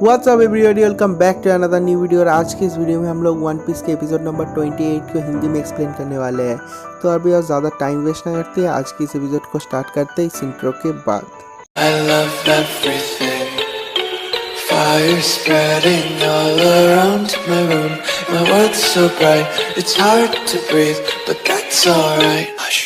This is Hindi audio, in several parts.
WhatsApp everybody, welcome back to another new video. और आज के इस वीडियो में हम लोग वन पीस के एपिसोड नंबर 28 को हिंदी में एक्सप्लेन करने वाले हैं। तो अभी और ज़्यादा टाइम वेस्ट ना करते हैं, आज के इस एपिसोड को स्टार्ट करते हैं इस इंट्रो के बाद। I loved everything. Fire spreading all around my room. My world's so bright, it's hard to breathe, but that's alright. Hush.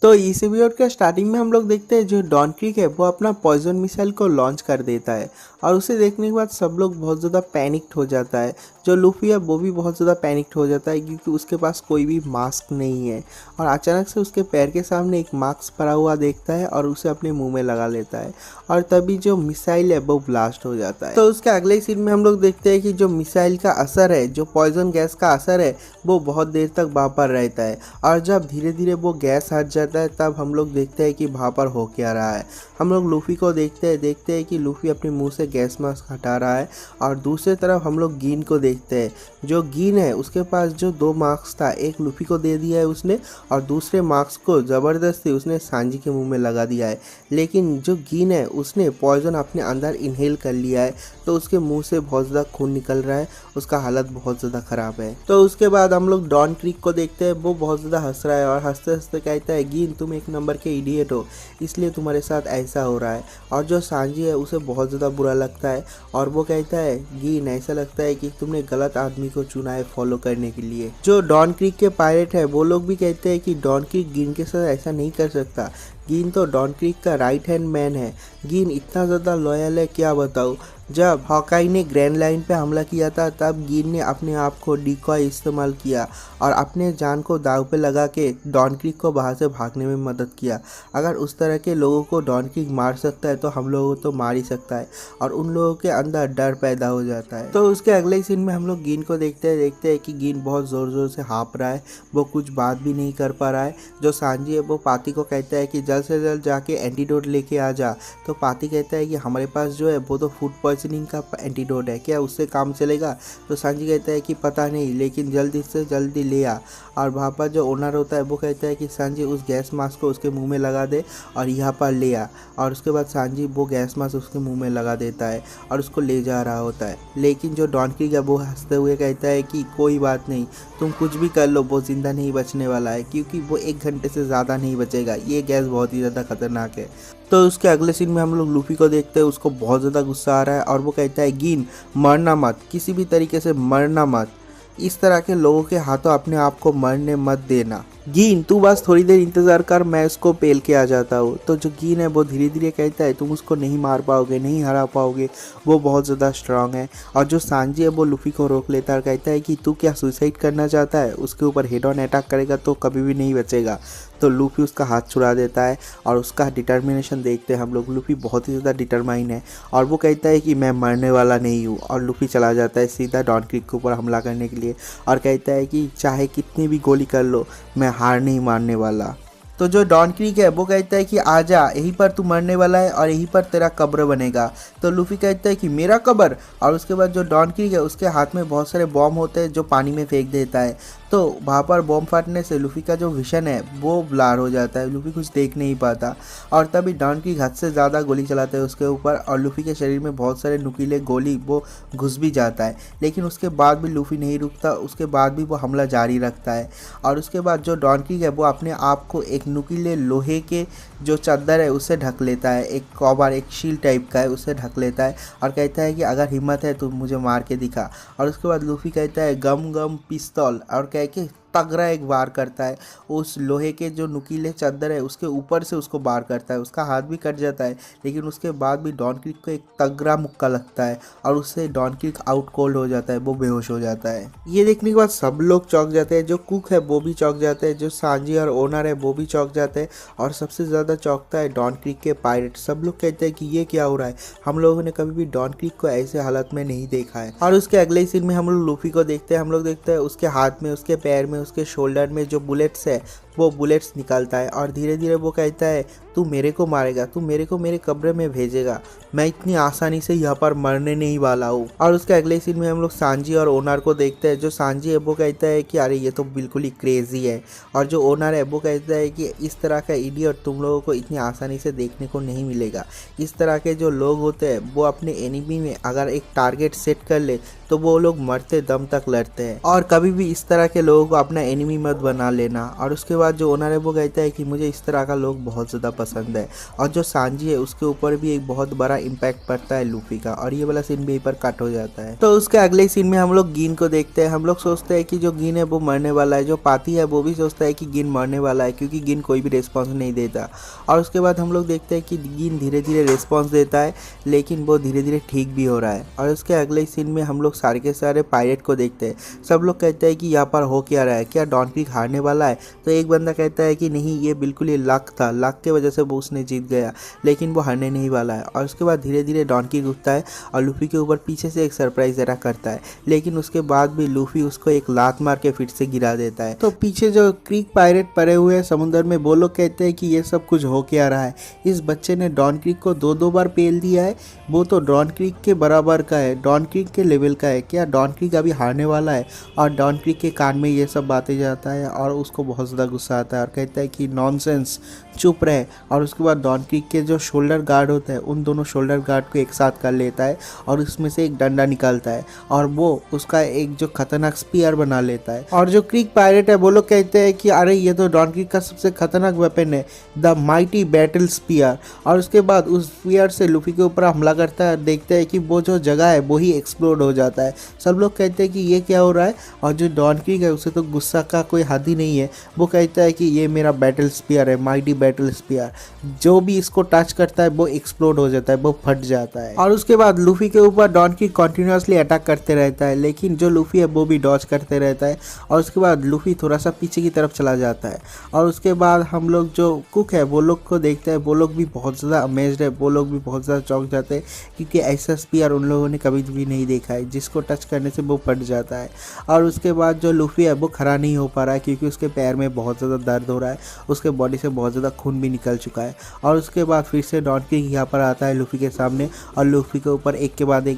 तो इस एपिसोड के स्टार्टिंग में हम लोग देखते हैं जो डॉन क्रीक है वो अपना पॉइजन मिसाइल को लॉन्च कर देता है और उसे देखने के बाद सब लोग बहुत ज़्यादा पैनिक्ड हो जाता है। जो लूफी है वो भी बहुत ज़्यादा पैनिक्ड हो जाता है क्योंकि उसके पास कोई भी मास्क नहीं है और अचानक से उसके पैर के सामने एक मास्क पड़ा हुआ देखता है और उसे अपने मुंह में लगा लेता है और तभी जो मिसाइल है वो ब्लास्ट हो जाता है। तो उसके अगले सीन में हम लोग देखते हैं कि जो मिसाइल का असर है, जो पॉइजन गैस का असर है, वो बहुत देर तक वहाँ पर रहता है और जब धीरे धीरे वो गैस हट जाता है तब हम लोग देखते हैं कि वहाँ पर हो क्या रहा है। हम लोग लूफी को देखते हैं कि लूफी अपने मुंह से गैस मास्क हटा रहा है और दूसरी तरफ हम लोग गीन को देखते हैं। जो गीन है उसके पास जो दो मास्क था, एक लूफी को दे दिया है उसने और दूसरे मास्क को ज़बरदस्ती उसने सांजी के मुंह में लगा दिया है। लेकिन जो गीन है उसने पॉइजन अपने अंदर इनहेल कर लिया है तो उसके मुंह से बहुत ज़्यादा खून निकल रहा है, उसका हालत बहुत ज़्यादा ख़राब है। तो उसके बाद हम लोग डॉन क्रीक को देखते हैं, वो बहुत ज़्यादा हंस रहा है और हंसते हंसते कहता है गीन तुम एक नंबर के इडियट हो, इसलिए तुम्हारे साथ ऐसा हो रहा है। और जो सांजी है उसे बहुत ज़्यादा बुरा लगता है और वो कहता है गीन ऐसा लगता है कि तुमने गलत आदमी को चुना है फॉलो करने के लिए। जो डॉन क्रीक के पायलट है वो लोग भी कहते हैं कि डॉन क्रीक गीन के साथ ऐसा नहीं कर सकता, गीन तो डॉन क्रीक का राइट हैंड मैन है, गीन इतना ज़्यादा लॉयल है क्या बताऊँ। जब हॉकाई ने ग्रैंड लाइन पे हमला किया था तब गीन ने अपने आप को डिकॉय इस्तेमाल किया और अपने जान को दाव पे लगा के डॉन क्रीक को बाहर से भागने में मदद किया। अगर उस तरह के लोगों को डॉन क्रीक मार सकता है तो हम लोगों को तो मार ही सकता है और उन लोगों के अंदर डर पैदा हो जाता है। तो उसके अगले सीन में हम लोग गीन को देखते हैं कि गीन बहुत ज़ोर ज़ोर से हाँप रहा है, वो कुछ बात भी नहीं कर पा रहा है। जो सांजी है वो पाती को कहता है कि जल्द से जल्द जाके एंटीडोट लेके आ जा। तो पाती कहता है कि हमारे पास जो है वो तो फूड पॉइजनिंग का एंटीडोट है, क्या उससे काम चलेगा। तो सांजी कहता है कि पता नहीं, लेकिन जल्दी से जल्दी ले आ। और वहाँ पर जो ओनर होता है वो कहता है कि सांजी उस गैस मास्क को उसके मुंह में लगा दे और यहाँ पर ले आ। और उसके बाद सांजी वो गैस मास्क उसके मुंह में लगा देता है और उसको ले जा रहा होता है। लेकिन जो डॉन क्रीक है वो हंसते हुए कहता है कि कोई बात नहीं, तुम कुछ भी कर लो, वो ज़िंदा नहीं बचने वाला है क्योंकि वो 1 घंटे से ज़्यादा नहीं बचेगा, ये गैस बहुत ही ज़्यादा खतरनाक है। तो उसके अगले सीन में हम लोग लूफी को देखते हैं, उसको बहुत ज़्यादा गुस्सा आ रहा है और वो कहता है गीन मरना मत, किसी भी तरीके से मरना मत, इस तरह के लोगों के हाथों अपने आप को मरने मत देना। गीन तू बस थोड़ी देर इंतज़ार कर, मैं उसको पेल के आ जाता हूँ। तो जो गीन है वो धीरे धीरे कहता है तुम उसको नहीं मार पाओगे, नहीं हरा पाओगे, वो बहुत ज़्यादा स्ट्रांग है। और जो सांजी है वो लूफी को रोक लेता है और कहता है कि तू क्या सुसाइड करना चाहता है, उसके ऊपर हेड ऑन अटैक करेगा तो कभी भी नहीं बचेगा। तो लूफी उसका हाथ छुड़ा देता है और उसका डिटर्मिनेशन देखते हैं हम लोग, लूफी बहुत ही ज़्यादा डिटरमाइन है और वो कहता है कि मैं मरने वाला नहीं हूँ। और लूफी चला जाता है सीधा डॉन क्रीक के ऊपर हमला करने के लिए और कहता है कि चाहे कितनी भी गोली कर लो, मैं हार नहीं मानने वाला। तो जो डॉन क्रीक है वो कहता है कि आजा, यहीं पर तू मरने वाला है और यहीं पर तेरा कब्र बनेगा। तो लूफी कहता है कि मेरा कब्र, और उसके बाद जो डॉन क्रीक है उसके हाथ में बहुत सारे बॉम्ब होते हैं जो पानी में फेंक देता है। तो वहाँ पर बॉम्ब फाटने से लूफी का जो विजन है वो ब्लर हो जाता है, लूफी कुछ देख नहीं पाता और तभी डॉन क्रीक हद से ज़्यादा गोली चलाते हैं उसके ऊपर और लूफी के शरीर में बहुत सारे नुकीले गोली वो घुस भी जाता है। लेकिन उसके बाद भी लूफी नहीं रुकता, उसके बाद भी वो हमला जारी रखता है। और उसके बाद जो डॉन क्रीक है वो अपने आप को एक नुकीले लोहे के जो चादर है उससे ढक लेता है, एक कवर, एक शील्ड टाइप का है, उससे ढक लेता है और कहता है कि अगर हिम्मत है तो मुझे मार के दिखा। और उसके बाद लूफी कहता है गम गम पिस्तौल और कह के तगड़ा एक वार करता है, उस लोहे के जो नुकीले चादर है उसके ऊपर से उसको वार करता है, उसका हाथ भी कट जाता है। लेकिन उसके बाद भी डॉन क्रीक को एक तगड़ा मुक्का लगता है और उससे डॉन क्रीक आउट कोल्ड हो जाता है, वो बेहोश हो जाता है। ये देखने के बाद सब लोग चौंक जाते हैं, जो कुक है वो भी चौंक जाते हैं, जो सांजी और ओनर है वो भी चौंक जाते हैं और सबसे ज़्यादा चौंकता है डॉन क्रीक के पायरेट। सब लोग कहते हैं कि ये क्या हो रहा है, हम लोगों ने कभी भी डॉन क्रीक को ऐसे हालत में नहीं देखा है। और उसके अगले सीन में हम लोग लूफी को देखते हैं, हम लोग देखते हैं उसके हाथ में, उसके पैर में, उसके शोल्डर में जो बुलेट्स है वो बुलेट्स निकालता है और धीरे धीरे वो कहता है तू मेरे को मारेगा, तू मेरे को मेरे कब्र में भेजेगा, मैं इतनी आसानी से यहाँ पर मरने नहीं वाला हूँ। और उसके अगले सीन में हम लोग सांजी और ओनर को देखते हैं। जो सांजी है वो कहता है कि अरे ये तो बिल्कुल ही क्रेजी है, और जो ओनर है वो कहता है कि इस तरह का इडियट तुम लोगों को इतनी आसानी से देखने को नहीं मिलेगा। इस तरह के जो लोग होते हैं वो अपने एनिमी में अगर एक टारगेट सेट कर ले तो वो लोग मरते दम तक लड़ते हैं, और कभी भी इस तरह के लोगों को अपना एनिमी मत बना लेना। और उसके बाद जो ओनर है वो कहता है कि मुझे इस तरह का लोग बहुत ज़्यादा पसंद है। और जो सांजी है उसके ऊपर भी एक बहुत बड़ा इम्पैक्ट पड़ता है लूफी का, और ये वाला सीन भी यहीं पर कट हो जाता है। तो उसके अगले सीन में हम लोग गिन को देखते हैं। हम लोग सोचते हैं कि जो गिन है वो मरने वाला है, जो पाती है वो भी सोचता है कि गिन मरने वाला है क्योंकि गिन कोई भी रिस्पॉन्स नहीं देता। और उसके बाद हम लोग देखते हैं कि गिन धीरे धीरे रिस्पॉन्स देता है, लेकिन वो धीरे धीरे ठीक भी हो रहा है। और उसके अगले सीन में हम लोग सारे के सारे पायरेट को देखते हैं। सब लोग कहते हैं कि यहाँ पर हो क्या रहा है, क्या डॉन क्रीक हारने वाला है। तो एक बंदा कहता है कि नहीं, ये बिल्कुल ही लक था, लक के वजह से वो उसने जीत गया, लेकिन वो हारने नहीं वाला है। और उसके बाद धीरे धीरे डॉन क्रीक उठता है और लूफी के ऊपर पीछे से एक सरप्राइज अटैक करता है, लेकिन उसके बाद भी लूफी उसको एक लात मार के फिर से गिरा देता है। तो पीछे जो क्रीक पायरेट पड़े हुए हैं समुद्र में, वो लोग कहते हैं कि ये सब कुछ हो क्या रहा है, इस बच्चे ने डॉन क्रीक को दो बार पेल दिया है, वो तो डॉन क्रीक के बराबर का है, डॉन क्रीक के लेवल का है, क्या डॉन क्रीक अभी हारने वाला है। और डॉन क्रीक के कान में ये सब बातें जाता है और उसको बहुत ज़्यादा गुस्सा आता है और कहता है कि नॉनसेंस, चुप रहे। और उसके बाद डॉन क्रीक के जो शोल्डर गार्ड होता है उन दोनों शोल्डर गार्ड को एक साथ कर लेता है और उसमें से एक डंडा निकालता है और वो उसका एक जो खतरनाक स्पीयर बना लेता है। और जो क्रीक पायरेट है वो लोग कहते हैं कि अरे ये तो डॉन क्रीक का सबसे खतरनाक वेपन है, द माइटी बैटल स्पीयर। और उसके बाद उस स्पीयर से लूफी के ऊपर हमला करता है। देखते हैं कि वो जो जगह है वो ही एक्सप्लोड हो जाता है। सब लोग कहते हैं कि ये क्या हो रहा है, और जो डॉन क्रीक है उसे तो गुस्सा का कोई हद ही नहीं है। वो कहता है कि ये मेरा बैटल स्पीयर है, माइटी बैटल स्पीयर, जो भी इसको टच करता है वो एक्सप्लोड हो जाता है, वो फट जाता है। और उसके बाद लूफी के ऊपर डॉन क्रीक कंटिन्यूअसली अटैक करते रहता है, लेकिन जो लूफी है वो भी डॉज करते रहता है। और उसके बाद लूफी थोड़ा सा पीछे की तरफ चला जाता है। और उसके बाद हम लोग जो कुक है वो लोग को देखते हैं, वो लोग भी बहुत ज़्यादा अमेज्ड है, वो लोग भी बहुत ज़्यादा चौंक जाते हैं क्योंकि ऐसा स्पीयर उन लोगों ने कभी भी नहीं देखा है जिसको टच करने से वो फट जाता है। और उसके बाद जो लूफी है वो खड़ा नहीं हो पा रहा है क्योंकि उसके पैर में बहुत ज़्यादा दर्द हो रहा है, उसके बॉडी से बहुत ज़्यादा खून भी निकल चुका है। और उसके बाद फिर से डॉन क्रीक यहाँ पर आता है लूफी के सामने और लूफी के ऊपर एक के बाद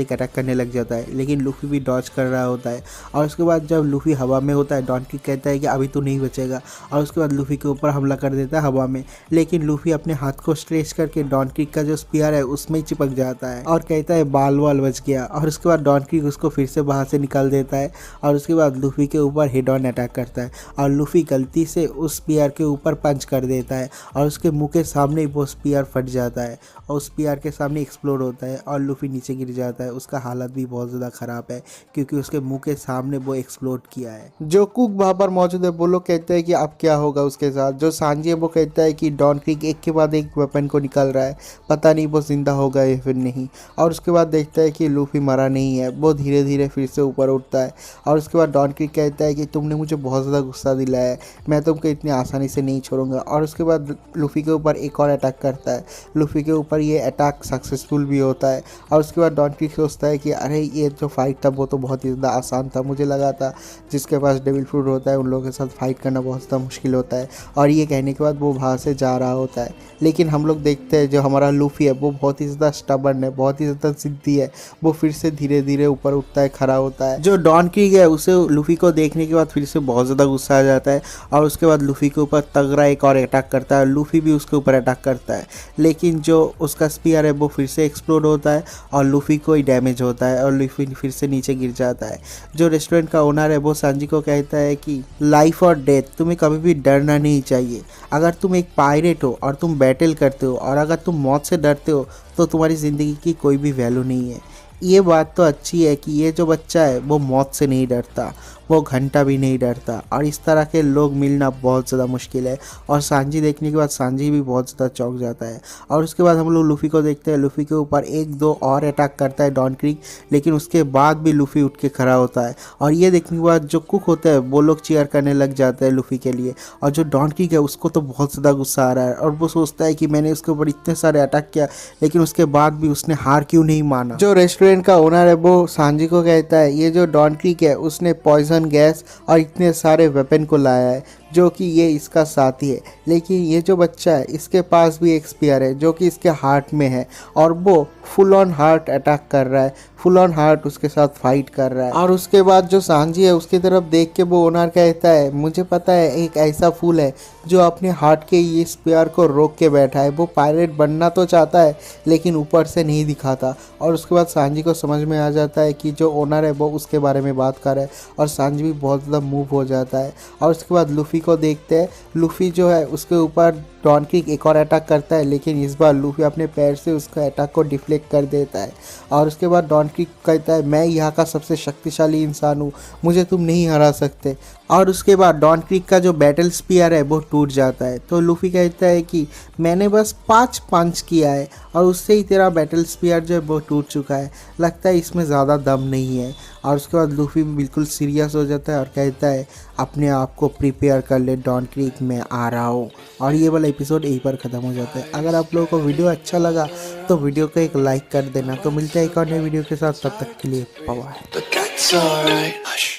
एक अटैक करने लग जाता है, लेकिन लूफी भी डॉज कर रहा होता है। और उसके बाद जब लूफी हवा में होता है डॉन क्रीक कहता है कि अभी तो नहीं बचेगा, और उसके बाद लूफी के ऊपर हमला कर देता है हवा में, लेकिन लूफी अपने हाथ को स्ट्रेच करके डॉन क्रीक का जो स्पीयर है उसमें ही चिपक जाता है और कहता है बाल वाल बच गया। और उसके बाद डॉन क्रीक उसको फिर से बाहर से निकाल देता है और उसके बाद लूफी के ऊपर हेड ऑन अटैक करता है और लूफी गलती से उस स्पीयर के ऊपर पंच कर देता है और उसके मुंह के सामने वो स्पीयर फट जाता है और उस स्पीयर के सामने एक्सप्लोड होता है और लूफी नीचे गिर जाता है। उसका हालत भी बहुत ज़्यादा ख़राब है क्योंकि उसके मुंह के सामने वो एक्सप्लोड किया है। जो कुक वहाँ पर मौजूद है वो लोग कहते हैं कि अब क्या होगा उसके साथ। जो सांजी है वो कहता है कि डॉन क्रीक एक के बाद एक वेपन को निकाल रहा है, पता नहीं वो जिंदा होगा या फिर नहीं। और उसके बाद देखता है कि लूफी मरा नहीं है, वो धीरे धीरे फिर से ऊपर उठता है। और उसके बाद डॉन क्रीक कहता है कि तुमने मुझे बहुत ज़्यादा गुस्सा दिलाया है, मैं तुमको इतनी आसानी से नहीं छोड़ूंगा। और उसके बाद लूफी के ऊपर एक और अटैक करता है, लूफी के ऊपर ये अटैक सक्सेसफुल भी होता है। और उसके बाद डॉन क्रीक सोचता है कि अरे ये जो फाइट था वो तो बहुत ही ज़्यादा आसान था, मुझे लगा था जिसके पास डेविल फ्रूट होता है उन लोगों के साथ फाइट करना बहुत ज़्यादा मुश्किल होता है। और ये कहने के बाद वो वहाँ से जा रहा होता है, लेकिन हम लोग देखते हैं जो हमारा लूफी है वो बहुत ही ज़्यादा स्टबर्न है, बहुत ही ज़्यादा जिद्दी है। वो फिर से धीरे धीरे ऊपर उठता है, खड़ा होता है। जो डॉन क्रीक है उसे लूफी को देखने के बाद फिर से बहुत ज़्यादा गुस्सा आ जाता है और उसके बाद लूफी के ऊपर तगड़ा एक और अटैक करता है। लूफी भी उसके ऊपर अटैक करता है, लेकिन जो उसका स्पीयर है वो फिर से एक्सप्लोड होता है और लूफी को ही डैमेज होता है और लूफी फिर से नीचे गिर जाता है। जो रेस्टोरेंट का ओनर है वो सांजी को कहता है कि लाइफ और डेथ, तुम्हें कभी भी डरना नहीं चाहिए। अगर तुम एक पायरेट हो और तुम बैटल करते हो और अगर तुम मौत से डरते हो तो तुम्हारी ज़िंदगी की कोई भी वैल्यू नहीं है। ये बात तो अच्छी है कि ये जो बच्चा है वो मौत से नहीं डरता, वो घंटा भी नहीं डरता, और इस तरह के लोग मिलना बहुत ज़्यादा मुश्किल है। और सांजी देखने के बाद सांजी भी बहुत ज़्यादा चौंक जाता है। और उसके बाद हम लोग लूफी को देखते हैं, लूफी के ऊपर एक दो और अटैक करता है डॉन क्रीक, लेकिन उसके बाद भी लूफी उठ के खड़ा होता है। और ये देखने के बाद जो कुक होता है वो लोग चीयर करने लग जाते हैं लूफी के लिए। और जो डॉन क्रीक है उसको तो बहुत ज़्यादा गुस्सा आ रहा है और वो सोचता है कि मैंने उसके ऊपर इतने सारे अटैक किया लेकिन उसके बाद भी उसने हार क्यों नहीं माना। जो रेस्टोरेंट का ओनर है वो सांजी को कहता है ये जो डॉन क्रीक है उसने पॉइजन गैस और इतने सारे वेपन को लाया है, जो कि ये इसका साथी है। लेकिन ये जो बच्चा है इसके पास भी एक स्पीयर है जो कि इसके हार्ट में है और वो फुल ऑन हार्ट अटैक कर रहा है, फुल ऑन हार्ट उसके साथ फाइट कर रहा है। और उसके बाद जो सांजी है उसकी तरफ देख के वो ओनर कहता है, मुझे पता है एक ऐसा फूल है जो अपने हार्ट के ये स्पेयर को रोक के बैठा है। वो पायरेट बनना तो चाहता है लेकिन ऊपर से नहीं दिखाता। और उसके बाद सांजी को समझ में आ जाता है कि जो ओनर है वो उसके बारे में बात कर रहा है और सांजी भी बहुत ज़्यादा मूव हो जाता है। और उसके बाद लूफ़ी को देखते हैं, लूफ़ी जो है उसके ऊपर डॉन क्रीक एक और अटैक करता है, लेकिन इस बार लूफ़ी अपने पैर से उसका अटैक को डिफ्लेक्ट कर देता है। और उसके बाद डॉन क्रीक कहता है, मैं यहाँ का सबसे शक्तिशाली इंसान हूँ, मुझे तुम नहीं हरा सकते। और उसके बाद डॉन क्रीक का जो बैटल स्पीयर है वो टूट जाता है। तो लूफ़ी कहता है कि मैंने बस 5 पंच किया है और उससे ही तेरा बैटल स्पीयर जो है वो टूट चुका है, लगता है इसमें ज़्यादा दम नहीं है। और उसके बाद लूफ़ी भी बिल्कुल सीरियस हो जाता है और कहता है, अपने आप को प्रिपेयर कर ले डॉन क्रीक, मैं आ रहा हूँ। और ये वाला एपिसोड यहीं पर ख़त्म हो जाता है। अगर आप लोगों को वीडियो अच्छा लगा तो वीडियो को एक लाइक कर देना। तो मिलते हैं एक और नई वीडियो के साथ, तब तक के लिए bye bye. but that's alright. Hush.